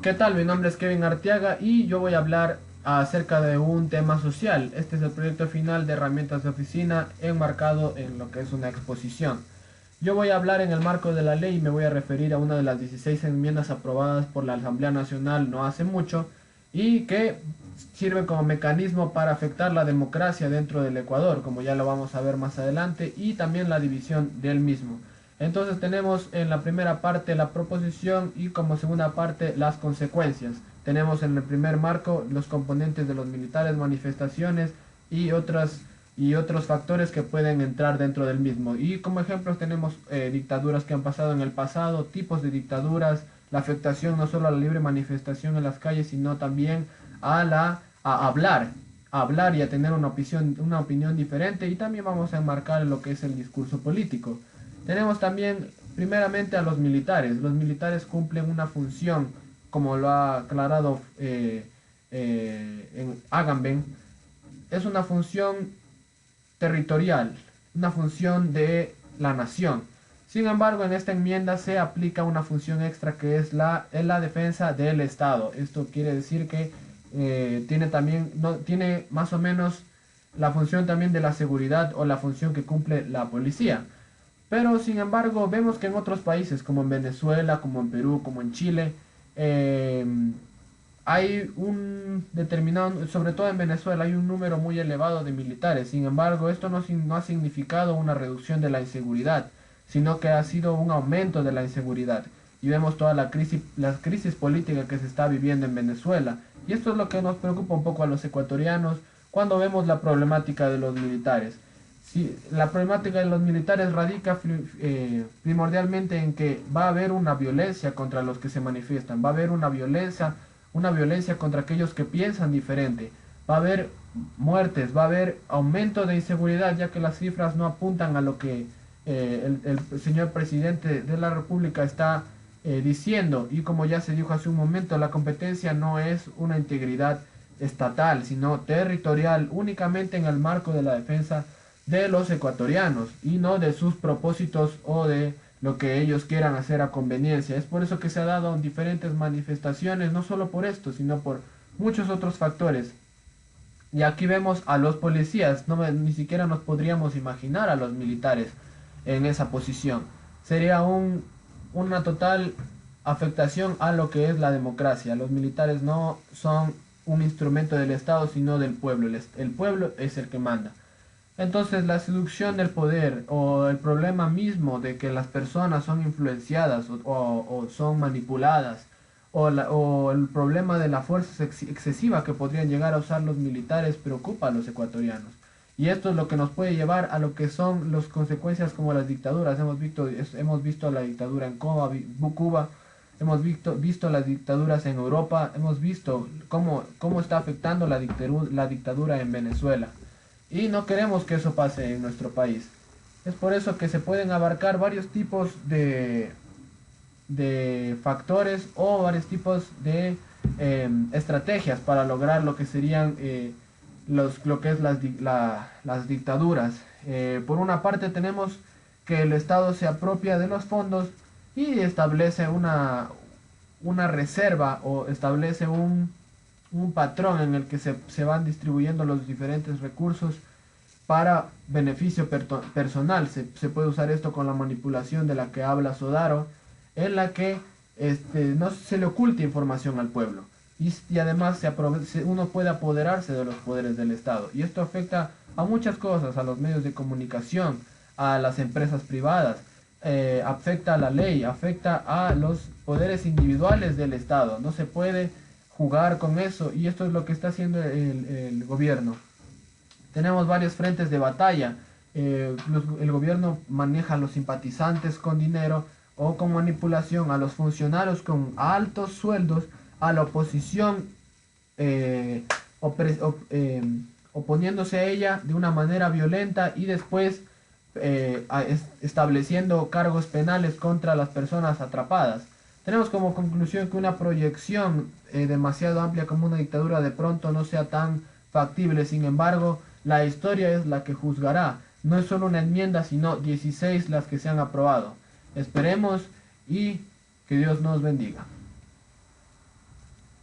¿Qué tal? Mi nombre es Kevin Arteaga y yo voy a hablar acerca de un tema social. Este es el proyecto final de herramientas de oficina enmarcado en lo que es una exposición. Yo voy a hablar en el marco de la ley y me voy a referir a una de las 16 enmiendas aprobadas por la Asamblea Nacional no hace mucho y que sirve como mecanismo para afectar la democracia dentro del Ecuador, como ya lo vamos a ver más adelante, y también la división del mismo. Entonces tenemos en la primera parte la proposición y como segunda parte las consecuencias. Tenemos en el primer marco los componentes de los militares, manifestaciones y otros factores que pueden entrar dentro del mismo. Y como ejemplos tenemos dictaduras que han pasado en el pasado, tipos de dictaduras, la afectación no solo a la libre manifestación en las calles, sino también a hablar y a tener una opinión diferente. Y también vamos a enmarcar lo que es el discurso político. Tenemos también primeramente a los militares. Los militares cumplen una función, como lo ha aclarado en Agamben, es una función territorial, una función de la nación. Sin embargo, en esta enmienda se aplica una función extra que es la defensa del Estado. Esto quiere decir que tiene también, no, tiene más o menos la función también de la seguridad o la función que cumple la policía. Pero sin embargo, vemos que en otros países, como en Venezuela, como en Perú, como en Chile, eh, hay un determinado, sobre todo en Venezuela, hay un número muy elevado de militares. Sin embargo, esto no ha significado una reducción de la inseguridad, sino que ha sido un aumento de la inseguridad. Y vemos toda la crisis política que se está viviendo en Venezuela. Y esto es lo que nos preocupa un poco a los ecuatorianos cuando vemos la problemática de los militares. Sí, la problemática de los militares radica primordialmente en que va a haber una violencia contra los que se manifiestan, va a haber una violencia contra aquellos que piensan diferente, va a haber muertes, va a haber aumento de inseguridad, ya que las cifras no apuntan a lo que el señor presidente de la República está diciendo. Y como ya se dijo hace un momento, la competencia no es una integridad estatal, sino territorial, únicamente en el marco de la defensa de los ecuatorianos y no de sus propósitos o de lo que ellos quieran hacer a conveniencia. Es por eso que se ha dado diferentes manifestaciones, no solo por esto, sino por muchos otros factores. Y aquí vemos a los policías, ni siquiera nos podríamos imaginar a los militares en esa posición. Sería una total afectación a lo que es la democracia. Los militares no son un instrumento del Estado, sino del pueblo. El pueblo es el que manda. Entonces, la seducción del poder o el problema mismo de que las personas son influenciadas o son manipuladas o el problema de la fuerza excesiva que podrían llegar a usar los militares preocupa a los ecuatorianos. Y esto es lo que nos puede llevar a lo que son las consecuencias como las dictaduras. Hemos visto la dictadura en Cuba, hemos visto las dictaduras en Europa, hemos visto cómo está afectando la dictadura en Venezuela. Y no queremos que eso pase en nuestro país. Es por eso que se pueden abarcar varios tipos de factores o varios tipos de estrategias para lograr lo que serían lo que es las dictaduras. Por una parte tenemos que el Estado se apropia de los fondos y establece una reserva o establece un patrón en el que se van distribuyendo los diferentes recursos para beneficio personal. Se puede usar esto con la manipulación de la que habla Sodaro, en la que no se le oculta información al pueblo. Y además uno puede apoderarse de los poderes del Estado. Y esto afecta a muchas cosas, a los medios de comunicación, a las empresas privadas, afecta a la ley, afecta a los poderes individuales del Estado. No se puede jugar con eso y esto es lo que está haciendo el gobierno. Tenemos varios frentes de batalla. El gobierno maneja a los simpatizantes con dinero o con manipulación, a los funcionarios con altos sueldos, a la oposición oponiéndose a ella de una manera violenta y después estableciendo cargos penales contra las personas atrapadas. Tenemos como conclusión que una proyección demasiado amplia como una dictadura de pronto no sea tan factible. Sin embargo, la historia es la que juzgará. No es solo una enmienda, sino 16 las que se han aprobado. Esperemos y que Dios nos bendiga.